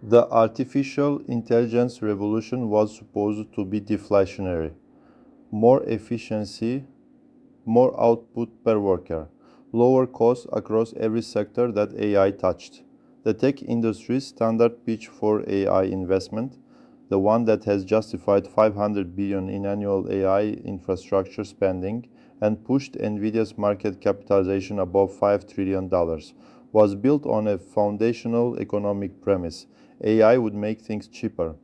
The artificial intelligence revolution was supposed to be deflationary. More efficiency, more output per worker, lower costs across every sector that AI touched. The tech industry's standard pitch for AI investment, the one that has justified 500 billion in annual AI infrastructure spending and pushed Nvidia's market capitalization above $5 trillion, was built on a foundational economic premise. AI would make things cheaper.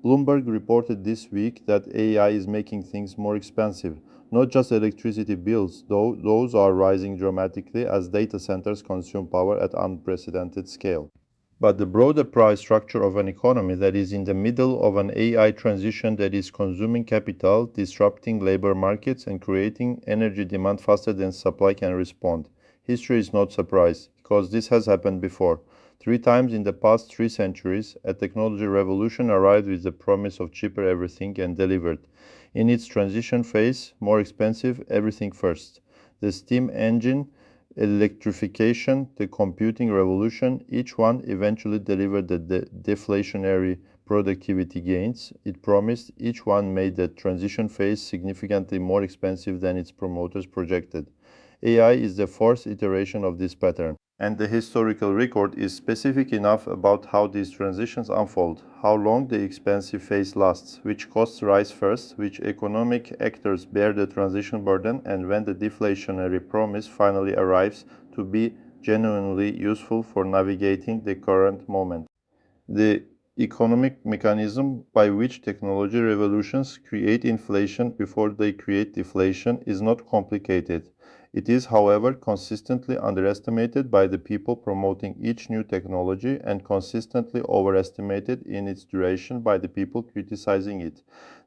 Bloomberg reported this week that AI is making things more expensive. Not just electricity bills, though those are rising dramatically as data centers consume power at unprecedented scale. But the broader price structure of an economy that is in the middle of an AI transition that is consuming capital, disrupting labor markets, and creating energy demand faster than supply can respond. History is not surprised, because this has happened before. 3 times in the past 3 centuries, a technology revolution arrived with the promise of cheaper everything and delivered. In its transition phase, more expensive everything first. The steam engine, electrification, the computing revolution, each one eventually delivered the deflationary productivity gains it promised. Each one made the transition phase significantly more expensive than its promoters projected. AI is the fourth iteration of this pattern. And the historical record is specific enough about how these transitions unfold, how long the expensive phase lasts, which costs rise first, which economic actors bear the transition burden, and when the deflationary promise finally arrives to be genuinely useful for navigating the current moment. The economic mechanism by which technology revolutions create inflation before they create deflation is not complicated. It is, however, consistently underestimated by the people promoting each new technology and consistently overestimated in its duration by the people criticizing it.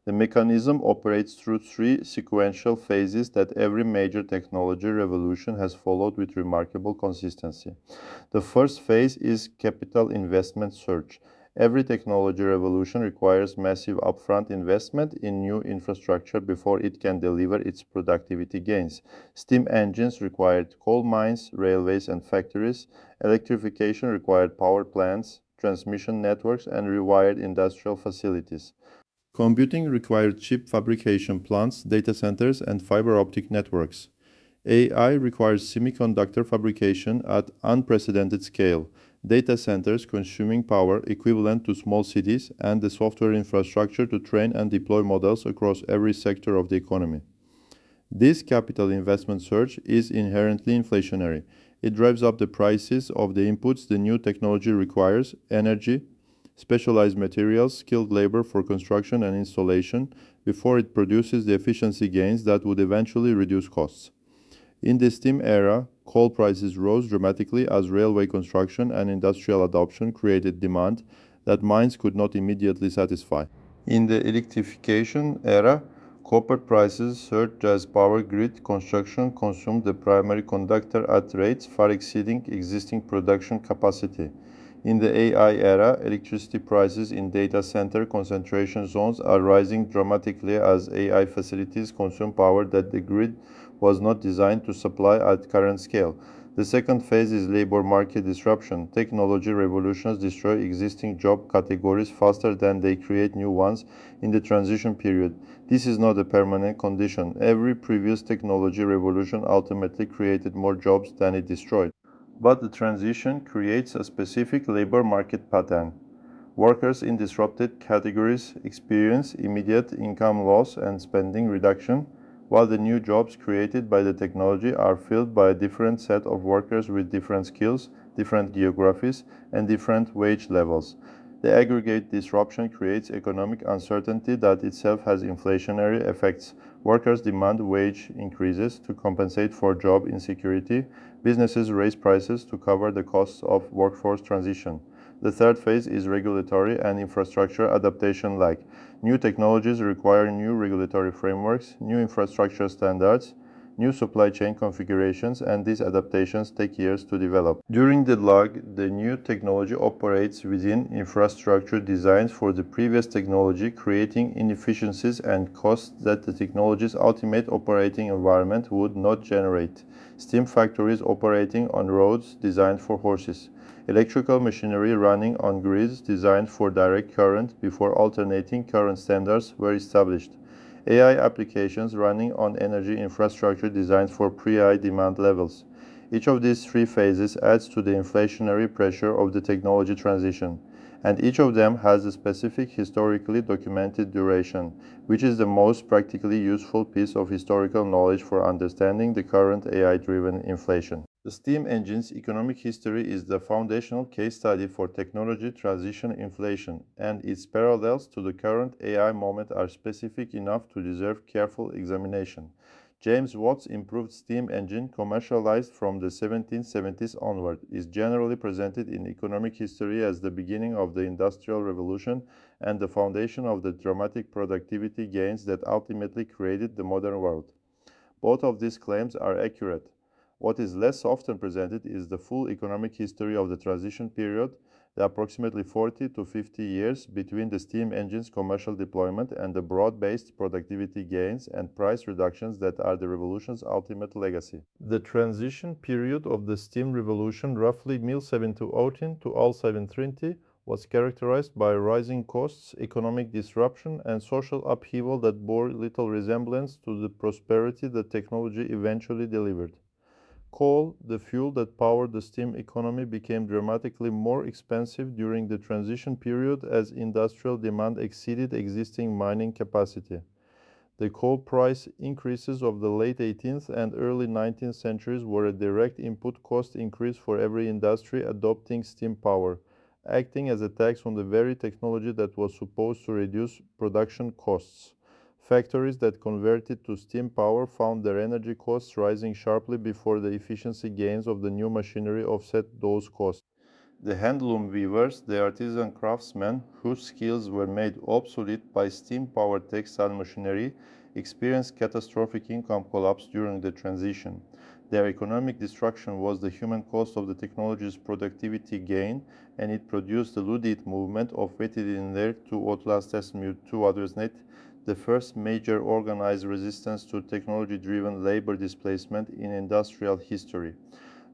The mechanism operates through 3 sequential phases that every major technology revolution has followed with remarkable consistency. The first phase is capital investment surge. Every technology revolution requires massive upfront investment in new infrastructure before it can deliver its productivity gains. Steam engines required coal mines, railways, and factories. Electrification required power plants, transmission networks, and rewired industrial facilities. Computing required chip fabrication plants, data centers, and fiber optic networks. AI requires semiconductor fabrication at unprecedented scale, data centers consuming power equivalent to small cities, and the software infrastructure to train and deploy models across every sector of the economy. This capital investment surge is inherently inflationary. It drives up the prices of the inputs the new technology requires: energy, specialized materials, skilled labor for construction and installation, before it produces the efficiency gains that would eventually reduce costs. In the steam era, coal prices rose dramatically as railway construction and industrial adoption created demand that mines could not immediately satisfy. In the electrification era, copper prices surged as power grid construction consumed the primary conductor at rates far exceeding existing production capacity. In the AI era, electricity prices in data center concentration zones are rising dramatically as AI facilities consume power that the grid was not designed to supply at current scale. The second phase is labor market disruption. Technology revolutions destroy existing job categories faster than they create new ones in the transition period. This is not a permanent condition. Every previous technology revolution ultimately created more jobs than it destroyed. But the transition creates a specific labor market pattern. Workers in disrupted categories experience immediate income loss and spending reduction, while the new jobs created by the technology are filled by a different set of workers with different skills, different geographies, and different wage levels. The aggregate disruption creates economic uncertainty that itself has inflationary effects. Workers demand wage increases to compensate for job insecurity. Businesses raise prices to cover the costs of workforce transition. The third phase is regulatory and infrastructure adaptation lag. New technologies require new regulatory frameworks, new infrastructure standards, new supply chain configurations, and these adaptations take years to develop. During the lag, the new technology operates within infrastructure designed for the previous technology, creating inefficiencies and costs that the technology's ultimate operating environment would not generate. Steam factories operating on roads designed for horses. electrical machinery running on grids designed for direct current before alternating current standards were established. AI applications running on energy infrastructure designed for pre-high demand levels. Each of these three phases adds to the inflationary pressure of the technology transition, and each of them has a specific historically documented duration, which is the most practically useful piece of historical knowledge for understanding the current AI-driven inflation. The steam engine's economic history is the foundational case study for technology transition inflation, and its parallels to the current AI moment are specific enough to deserve careful examination. James Watt's improved steam engine, commercialized from the 1770s onward, is generally presented in economic history as the beginning of the Industrial Revolution and the foundation of the dramatic productivity gains that ultimately created the modern world. Both of these claims are accurate. What is less often presented is the full economic history of the transition period, the approximately 40 to 50 years between the steam engine's commercial deployment and the broad-based productivity gains and price reductions that are the revolution's ultimate legacy. The transition period of the steam revolution, roughly 1718 to 1720, was characterized by rising costs, economic disruption, and social upheaval that bore little resemblance to the prosperity the technology eventually delivered. Coal, the fuel that powered the steam economy, became dramatically more expensive during the transition period as industrial demand exceeded existing mining capacity. The coal price increases of the late 18th and early 19th centuries were a direct input cost increase for every industry adopting steam power, acting as a tax on the very technology that was supposed to reduce production costs. Factories that converted to steam power found their energy costs rising sharply before the efficiency gains of the new machinery offset those costs. The handloom weavers, the artisan craftsmen whose skills were made obsolete by steam-powered textile machinery, experienced catastrophic income collapse during the transition. Their economic destruction was the human cost of the technology's productivity gain, and it produced the Luddite movement of veterinler to otlastasmut to adresnet, the first major organized resistance to technology-driven labor displacement in industrial history.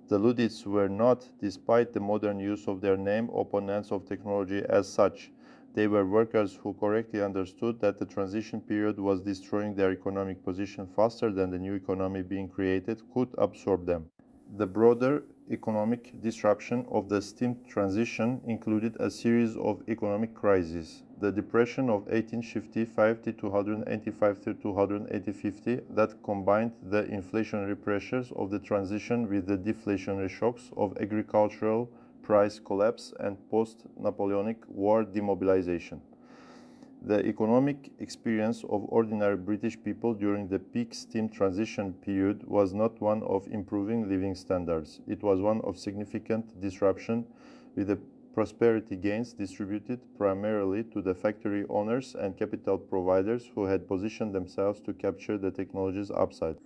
The Luddites were not, despite the modern use of their name, opponents of technology as such. They were workers who correctly understood that the transition period was destroying their economic position faster than the new economy being created could absorb them. The broader economic disruption of the steam transition included a series of economic crises. The Depression of 1855 to 285 to 280 that combined the inflationary pressures of the transition with the deflationary shocks of agricultural price collapse and post-Napoleonic War demobilization. The economic experience of ordinary British people during the peak steam transition period was not one of improving living standards. It was one of significant disruption, with the prosperity gains distributed primarily to the factory owners and capital providers who had positioned themselves to capture the technology's upside.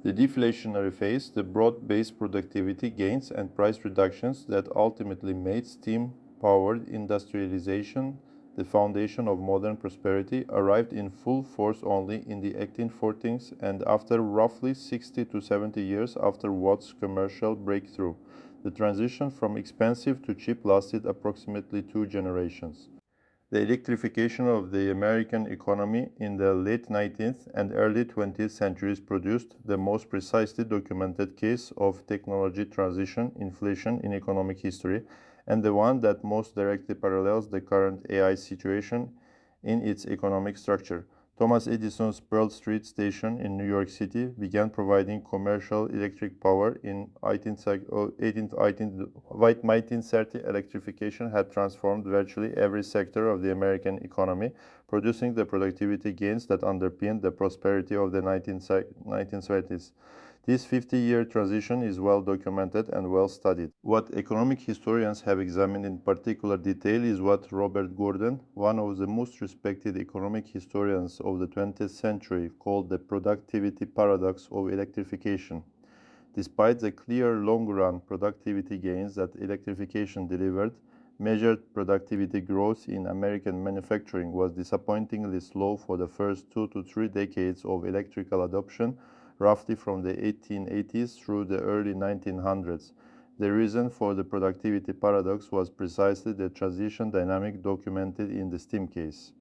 The deflationary phase, the broad-based productivity gains and price reductions that ultimately made steam-powered industrialization the foundation of modern prosperity, arrived in full force only in the 1840s and after roughly 60 to 70 years after Watt's commercial breakthrough. The transition from expensive to cheap lasted approximately 2 generations. The electrification of the American economy in the late 19th and early 20th centuries produced the most precisely documented case of technology transition inflation in economic history, and the one that most directly parallels the current AI situation in its economic structure. Thomas Edison's Pearl Street station in New York City began providing commercial electric power in 1830. Electrification had transformed virtually every sector of the American economy, producing the productivity gains that underpinned the prosperity of the 1930s. This 50-year transition is well documented and well studied. What economic historians have examined in particular detail is what Robert Gordon, one of the most respected economic historians of the 20th century, called the productivity paradox of electrification. Despite the clear long-run productivity gains that electrification delivered, measured productivity growth in American manufacturing was disappointingly slow for the first 2 to 3 decades of electrical adoption, roughly from the 1880s through the early 1900s. The reason for the productivity paradox was precisely the transition dynamic documented in the steam case.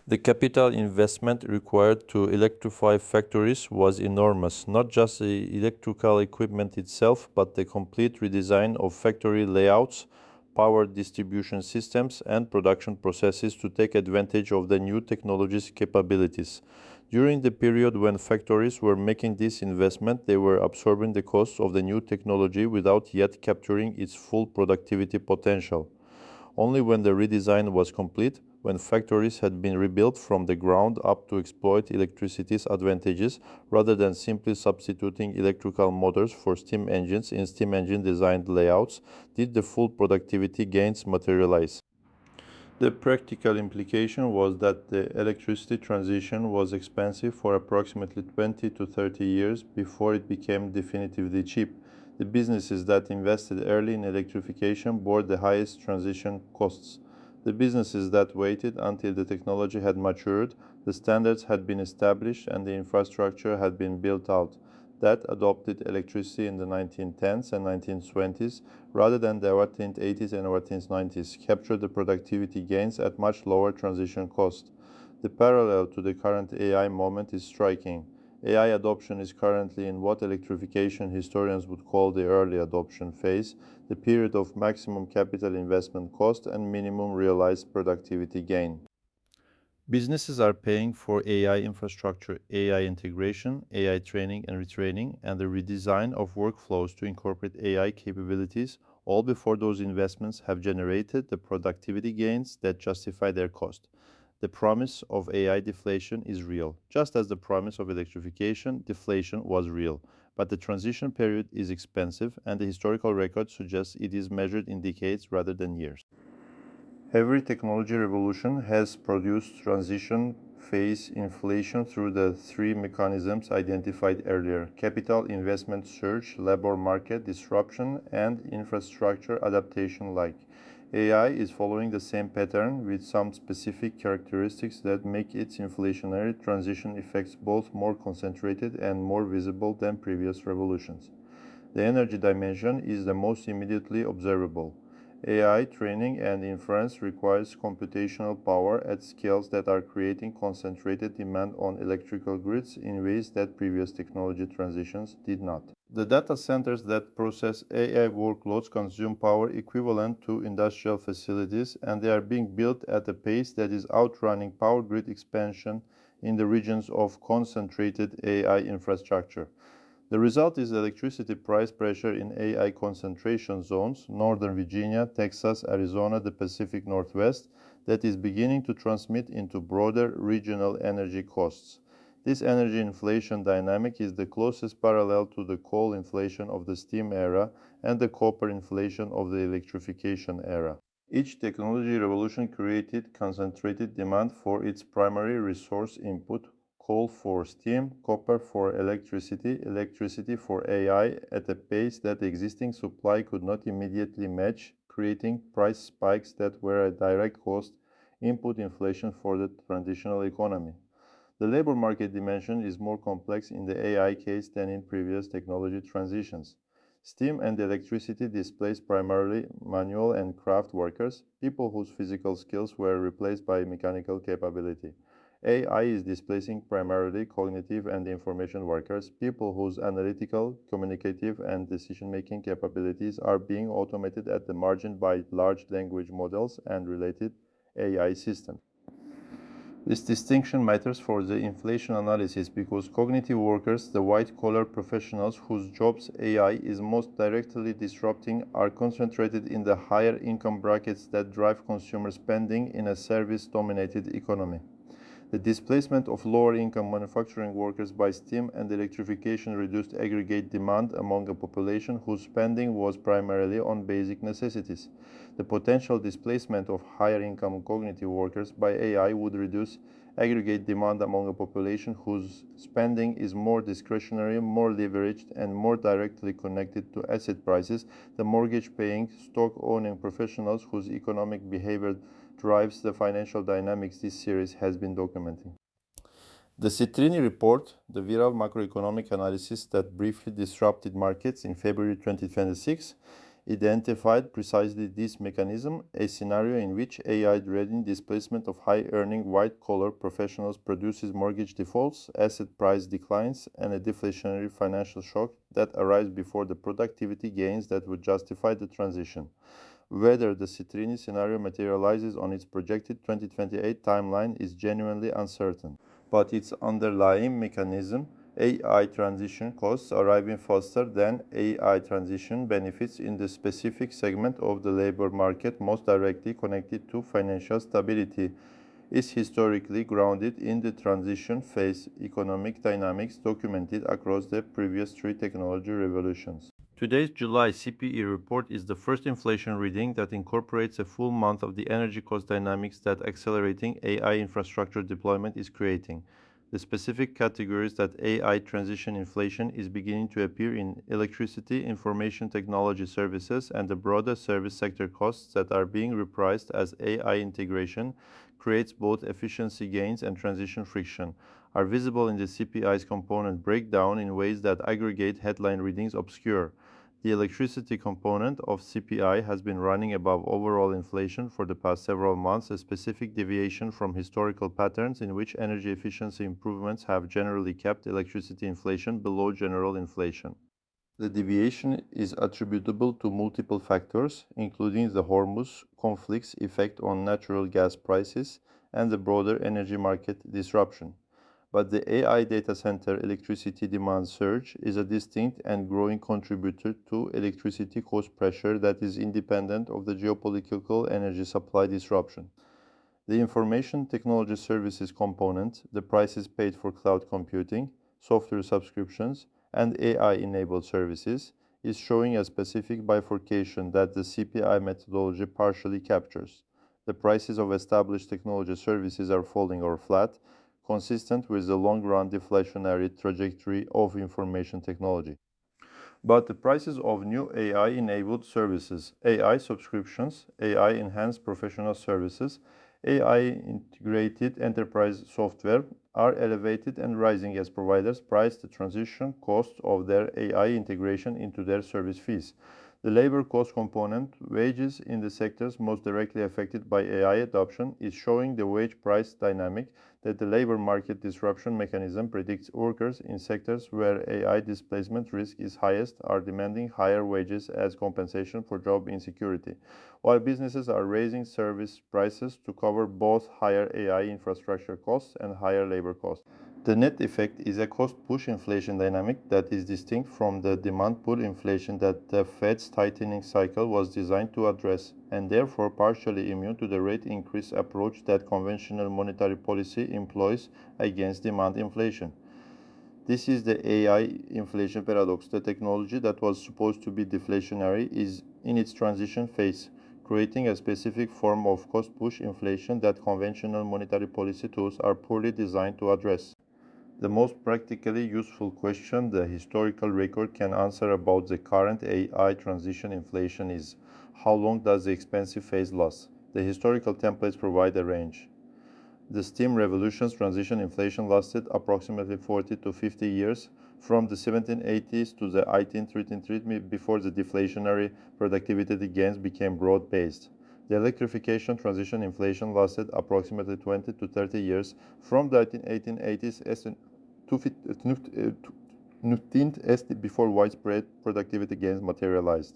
The capital investment required to electrify factories was enormous, not just the electrical equipment itself, but the complete redesign of factory layouts, power distribution systems, and production processes to take advantage of the new technology's capabilities. During the period when factories were making this investment, they were absorbing the costs of the new technology without yet capturing its full productivity potential. Only when the redesign was complete, when factories had been rebuilt from the ground up to exploit electricity's advantages, rather than simply substituting electrical motors for steam engines in steam engine designed layouts, did the full productivity gains materialize. The practical implication was that the electricity transition was expensive for approximately 20 to 30 years before it became definitively cheap. The businesses that invested early in electrification bore the highest transition costs. The businesses that waited until the technology had matured, the standards had been established, and the infrastructure had been built out, that adopted electricity in the 1910s and 1920s rather than the 1880s and 1890s, captured the productivity gains at much lower transition cost. The parallel to the current AI moment is striking. AI adoption is currently in what electrification historians would call the early adoption phase, the period of maximum capital investment cost and minimum realized productivity gain. Businesses are paying for AI infrastructure, AI integration, AI training and retraining, and the redesign of workflows to incorporate AI capabilities, all before those investments have generated the productivity gains that justify their cost. The promise of AI deflation is real, just as the promise of electrification deflation was real. But the transition period is expensive, and the historical record suggests it is measured in decades rather than years. Every technology revolution has produced transition phase inflation through the three mechanisms identified earlier: capital investment surge, labor market disruption, and infrastructure adaptation. Like AI is following the same pattern with some specific characteristics that make its inflationary transition effects both more concentrated and more visible than previous revolutions. The energy dimension is the most immediately observable. AI training and inference requires computational power at scales that are creating concentrated demand on electrical grids in ways that previous technology transitions did not. The data centers that process AI workloads consume power equivalent to industrial facilities, and they are being built at a pace that is outrunning power grid expansion in the regions of concentrated AI infrastructure. The result is electricity price pressure in AI concentration zones, Northern Virginia, Texas, Arizona, the Pacific Northwest, that is beginning to transmit into broader regional energy costs. This energy inflation dynamic is the closest parallel to the coal inflation of the steam era and the copper inflation of the electrification era. Each technology revolution created concentrated demand for its primary resource input: coal for steam, copper for electricity, electricity for AI, at a pace that existing supply could not immediately match, creating price spikes that were a direct cost input inflation for the traditional economy. The labor market dimension is more complex in the AI case than in previous technology transitions. Steam and electricity displaced primarily manual and craft workers, people whose physical skills were replaced by mechanical capability. AI is displacing primarily cognitive and information workers, people whose analytical, communicative, and decision-making capabilities are being automated at the margin by large language models and related AI systems. This distinction matters for the inflation analysis because cognitive workers, the white-collar professionals whose jobs AI is most directly disrupting, are concentrated in the higher income brackets that drive consumer spending in a service-dominated economy. The displacement of lower-income manufacturing workers by steam and electrification reduced aggregate demand among a population whose spending was primarily on basic necessities. The potential displacement of higher-income cognitive workers by AI would reduce aggregate demand among a population whose spending is more discretionary, more leveraged, and more directly connected to asset prices, the mortgage-paying, stock-owning professionals whose economic behavior drives the financial dynamics this series has been documenting. The Citrini report, the viral macroeconomic analysis that briefly disrupted markets in February 2026, identified precisely this mechanism, a scenario in which AI-driven displacement of high-earning white-collar professionals produces mortgage defaults, asset price declines, and a deflationary financial shock that arrives before the productivity gains that would justify the transition. Whether the Citrini scenario materializes on its projected 2028 timeline is genuinely uncertain, but its underlying mechanism, AI transition costs arriving faster than AI transition benefits in the specific segment of the labor market most directly connected to financial stability, is historically grounded in the transition phase economic dynamics documented across the previous three technology revolutions. Today's July CPE report is the first inflation reading that incorporates a full month of the energy cost dynamics that accelerating AI infrastructure deployment is creating. The specific categories that AI transition inflation is beginning to appear in electricity, information technology services, and the broader service sector costs that are being repriced as AI integration creates both efficiency gains and transition friction, are visible in the CPI's component breakdown in ways that aggregate headline readings obscure. The electricity component of CPI has been running above overall inflation for the past several months, a specific deviation from historical patterns in which energy efficiency improvements have generally kept electricity inflation below general inflation. The deviation is attributable to multiple factors, including the Hormuz conflict's effect on natural gas prices and the broader energy market disruption. But the AI data center electricity demand surge is a distinct and growing contributor to electricity cost pressure that is independent of the geopolitical energy supply disruption. The information technology services component, the prices paid for cloud computing, software subscriptions, and AI-enabled services, is showing a specific bifurcation that the CPI methodology partially captures. The prices of established technology services are falling or flat, consistent with the long-run deflationary trajectory of information technology. But the prices of new AI-enabled services, AI subscriptions, AI-enhanced professional services, AI-integrated enterprise software are elevated and rising as providers price the transition costs of their AI integration into their service fees. The labor cost component, wages in the sectors most directly affected by AI adoption, is showing the wage price dynamic that the labor market disruption mechanism predicts workers in sectors where AI displacement risk is highest are demanding higher wages as compensation for job insecurity, while businesses are raising service prices to cover both higher AI infrastructure costs and higher labor costs. The net effect is a cost-push inflation dynamic that is distinct from the demand-pull inflation that the Fed's tightening cycle was designed to address, and therefore partially immune to the rate increase approach that conventional monetary policy employs against demand inflation. This is the AI inflation paradox. The technology that was supposed to be deflationary is in its transition phase, creating a specific form of cost-push inflation that conventional monetary policy tools are poorly designed to address. The most practically useful question the historical record can answer about the current AI transition inflation is, how long does the expensive phase last? The historical templates provide a range. The steam revolution's transition inflation lasted approximately 40 to 50 years, from the 1780s to the 1833 before the deflationary productivity gains became broad-based. The electrification transition inflation lasted approximately 20 to 30 years, from the 1880s to 19th before widespread productivity gains materialized.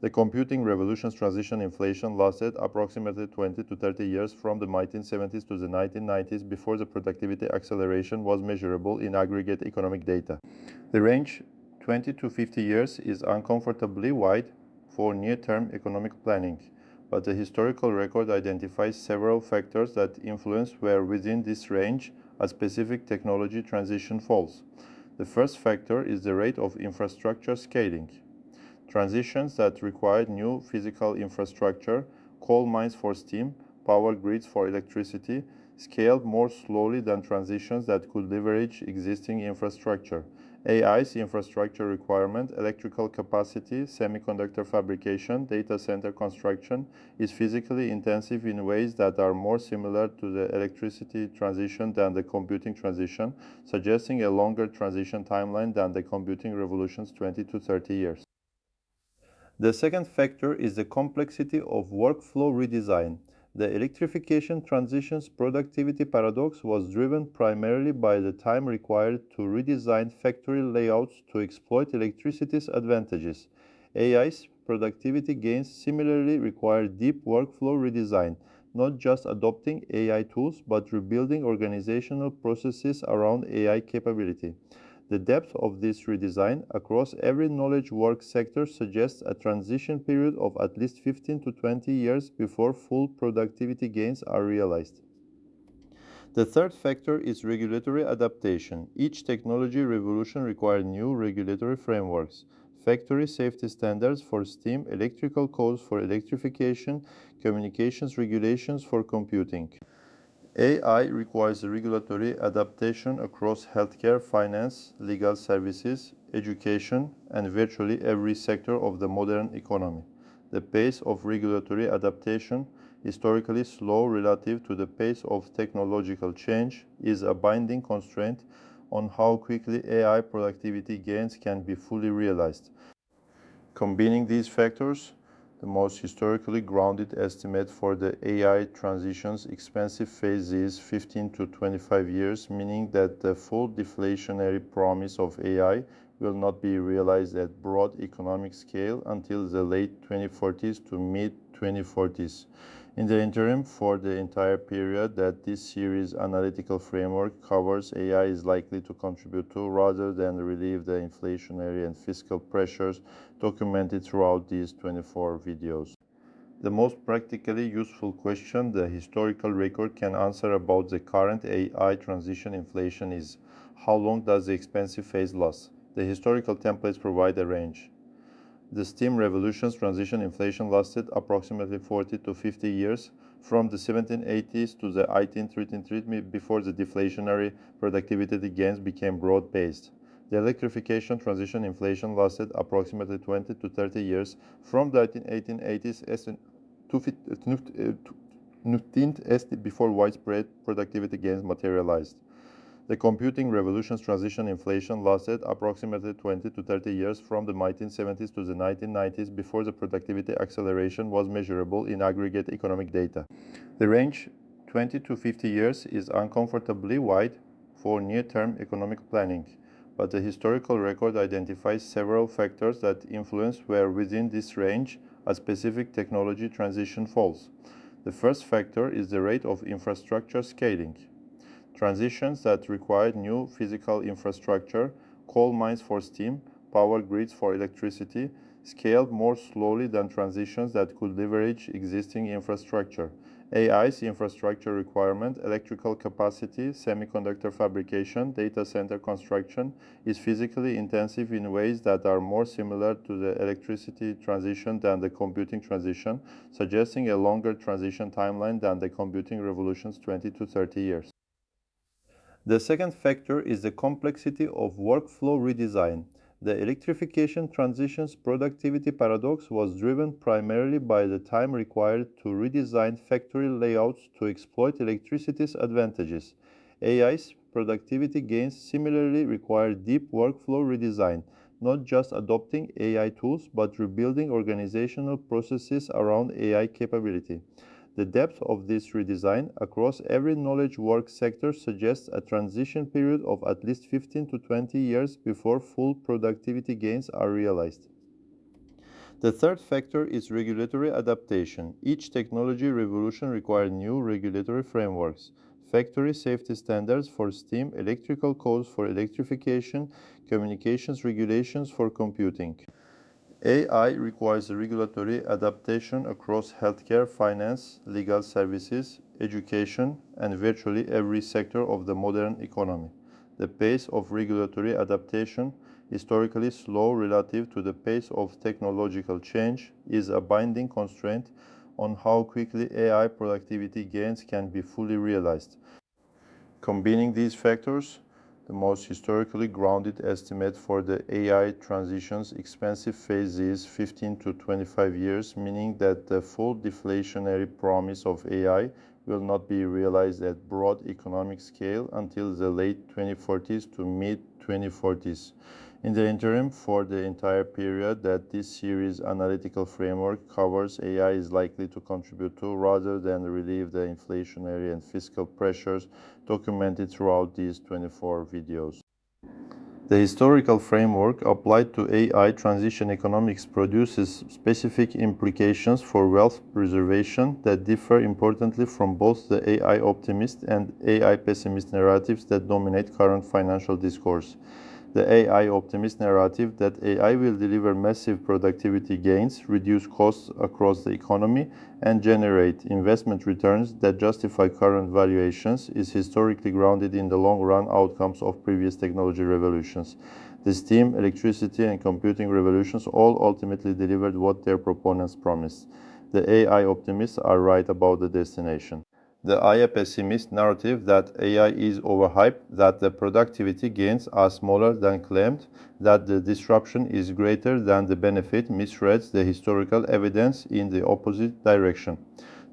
The computing revolution's transition inflation lasted approximately 20 to 30 years, from the 1970s to the 1990s before the productivity acceleration was measurable in aggregate economic data. The range 20 to 50 years is uncomfortably wide for near-term economic planning, but the historical record identifies several factors that influence where within this range a specific technology transition falls. The first factor is the rate of infrastructure scaling. Transitions that require new physical infrastructure, coal mines for steam, power grids for electricity, scaled more slowly than transitions that could leverage existing infrastructure. AI's infrastructure requirement, electrical capacity, semiconductor fabrication, data center construction is physically intensive in ways that are more similar to the electricity transition than the computing transition, suggesting a longer transition timeline than the computing revolution's 20 to 30 years. The second factor is the complexity of workflow redesign. The electrification transition's productivity paradox was driven primarily by the time required to redesign factory layouts to exploit electricity's advantages. AI's productivity gains similarly require deep workflow redesign, not just adopting AI tools but rebuilding organizational processes around AI capability. The depth of this redesign across every knowledge work sector suggests a transition period of at least 15 to 20 years before full productivity gains are realized. The third factor is regulatory adaptation. Each technology revolution required new regulatory frameworks. Factory safety standards for steam, electrical codes for electrification, communications regulations for computing. AI requires regulatory adaptation across healthcare, finance, legal services, education, and virtually every sector of the modern economy. The pace of regulatory adaptation, historically slow relative to the pace of technological change, is a binding constraint on how quickly AI productivity gains can be fully realized. Combining these factors, the most historically grounded estimate for the AI transition's expensive phase is 15 to 25 years, meaning that the full deflationary promise of AI will not be realized at broad economic scale until the late 2040s to mid-2040s. In the interim, for the entire period that this series analytical framework covers, AI is likely to contribute to rather than relieve the inflationary and fiscal pressures documented throughout these 24 videos. The most practically useful question the historical record can answer about the current AI transition inflation is, how long does the expensive phase last? The historical templates provide a range. The steam revolution's transition inflation lasted approximately 40 to 50 years, from the 1780s to the 1833 before the deflationary productivity gains became broad-based. The electrification transition inflation lasted approximately 20 to 30 years, from the 1880s to before widespread productivity gains materialized. The computing revolution's transition inflation lasted approximately 20 to 30 years, from the 1970s to the 1990s before the productivity acceleration was measurable in aggregate economic data. The range 20 to 50 years is uncomfortably wide for near-term economic planning, but the historical record identifies several factors that influence where within this range a specific technology transition falls. The first factor is the rate of infrastructure scaling. Transitions that required new physical infrastructure, coal mines for steam, power grids for electricity, scaled more slowly than transitions that could leverage existing infrastructure. AI's infrastructure requirement, electrical capacity, semiconductor fabrication, data center construction is physically intensive in ways that are more similar to the electricity transition than the computing transition, suggesting a longer transition timeline than the computing revolution's 20 to 30 years. The second factor is the complexity of workflow redesign. The electrification transition's productivity paradox was driven primarily by the time required to redesign factory layouts to exploit electricity's advantages. AI's productivity gains similarly require deep workflow redesign, not just adopting AI tools but rebuilding organizational processes around AI capability. The depth of this redesign across every knowledge work sector suggests a transition period of at least 15 to 20 years before full productivity gains are realized. The third factor is regulatory adaptation. Each technology revolution required new regulatory frameworks. Factory safety standards for steam, electrical codes for electrification, communications regulations for computing. AI requires regulatory adaptation across healthcare, finance, legal services, education, and virtually every sector of the modern economy. The pace of regulatory adaptation, historically slow relative to the pace of technological change, is a binding constraint on how quickly AI productivity gains can be fully realized. Combining these factors, The most historically grounded estimate for the AI transition's expensive phase is 15 to 25 years, meaning that the full deflationary promise of AI will not be realized at broad economic scale until the late 2040s to mid-2040s. In the interim, for the entire period that this series analytical framework covers, AI is likely to contribute to rather than relieve the inflationary and fiscal pressures documented throughout these 24 videos. The historical framework applied to AI transition economics produces specific implications for wealth preservation that differ importantly from both the AI optimist and AI pessimist narratives that dominate current financial discourse. The AI optimist narrative that AI will deliver massive productivity gains, reduce costs across the economy, and generate investment returns that justify current valuations is historically grounded in the long-run outcomes of previous technology revolutions. The steam, electricity, and computing revolutions all ultimately delivered what their proponents promised. The AI optimists are right about the destination. The AI pessimist narrative that AI is overhyped, that the productivity gains are smaller than claimed, that the disruption is greater than the benefit misreads the historical evidence in the opposite direction.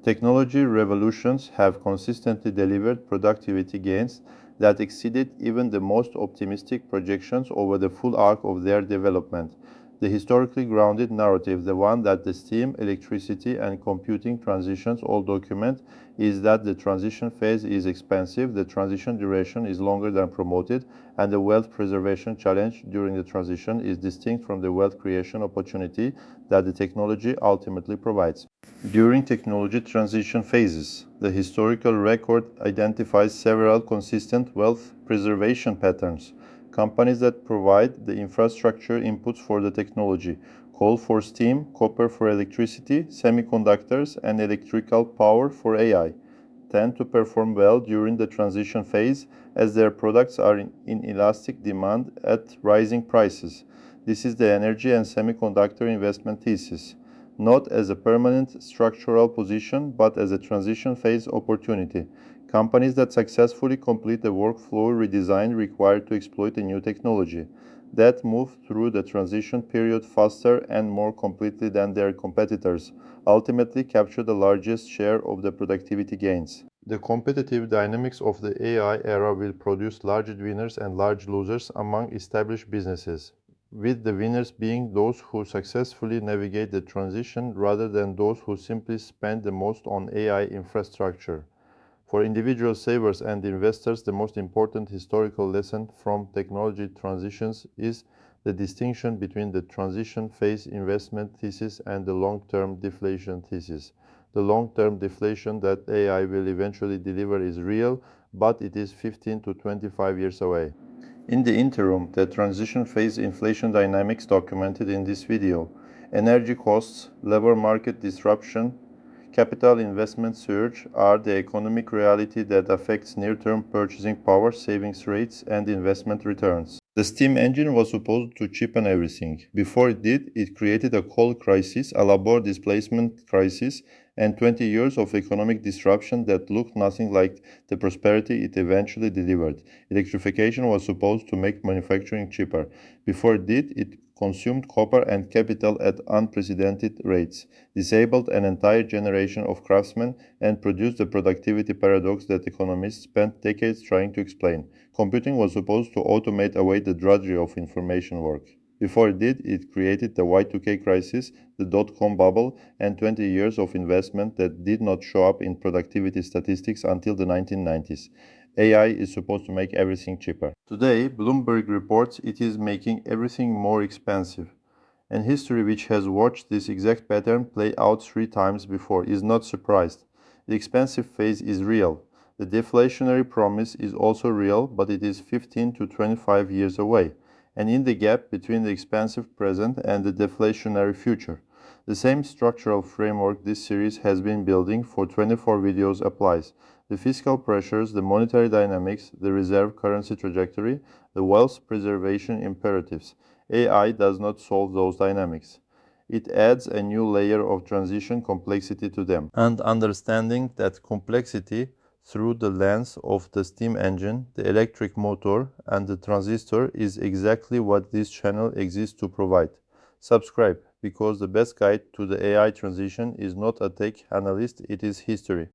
Technology revolutions have consistently delivered productivity gains that exceeded even the most optimistic projections over the full arc of their development. The historically grounded narrative, the one that the steam, electricity, and computing transitions all document, is that the transition phase is expensive, the transition duration is longer than promoted, and the wealth preservation challenge during the transition is distinct from the wealth creation opportunity that the technology ultimately provides. During technology transition phases, the historical record identifies several consistent wealth preservation patterns. Companies that provide the infrastructure inputs for the technology: coal for steam, copper for electricity, semiconductors, and electrical power for AI, tend to perform well during the transition phase as their products are in elastic demand at rising prices. This is the energy and semiconductor investment thesis, not as a permanent structural position but as a transition phase opportunity. Companies that successfully complete the workflow redesign required to exploit a new technology, that move through the transition period faster and more completely than their competitors, ultimately capture the largest share of the productivity gains. The competitive dynamics of the AI era will produce large winners and large losers among established businesses, with the winners being those who successfully navigate the transition rather than those who simply spend the most on AI infrastructure. For individual savers and investors, the most important historical lesson from technology transitions is the distinction between the transition phase investment thesis and the long-term deflation thesis. The long-term deflation that AI will eventually deliver is real, but it is 15 to 25 years away. In the interim, the transition phase inflation dynamics documented in this video: energy costs, labor market disruption, capital investment surge are the economic reality that affects near-term purchasing power, savings rates, and investment returns. The steam engine was supposed to cheapen everything. Before it did, it created a coal crisis, a labor displacement crisis, and 20 years of economic disruption that looked nothing like the prosperity it eventually delivered. Electrification was supposed to make manufacturing cheaper. Before it did, it consumed copper and capital at unprecedented rates, disabled an entire generation of craftsmen, and produced the productivity paradox that economists spent decades trying to explain. Computing was supposed to automate away the drudgery of information work. Before it did, it created the Y2K crisis, the dot-com bubble, and 20 years of investment that did not show up in productivity statistics until the 1990s. AI is supposed to make everything cheaper. Today, Bloomberg reports it is making everything more expensive. And history, which has watched this exact pattern play out 3 times before, is not surprised. The expensive phase is real. The deflationary promise is also real, but it is 15 to 25 years away, and in the gap between the expensive present and the deflationary future. The same structural framework this series has been building for 24 videos applies. The fiscal pressures, the monetary dynamics, the reserve currency trajectory, the wealth preservation imperatives. AI does not solve those dynamics. It adds a new layer of transition complexity to them. And understanding that complexity through the lens of the steam engine, the electric motor, and the transistor is exactly what this channel exists to provide. Subscribe, because the best guide to the AI transition is not a tech analyst, it is history.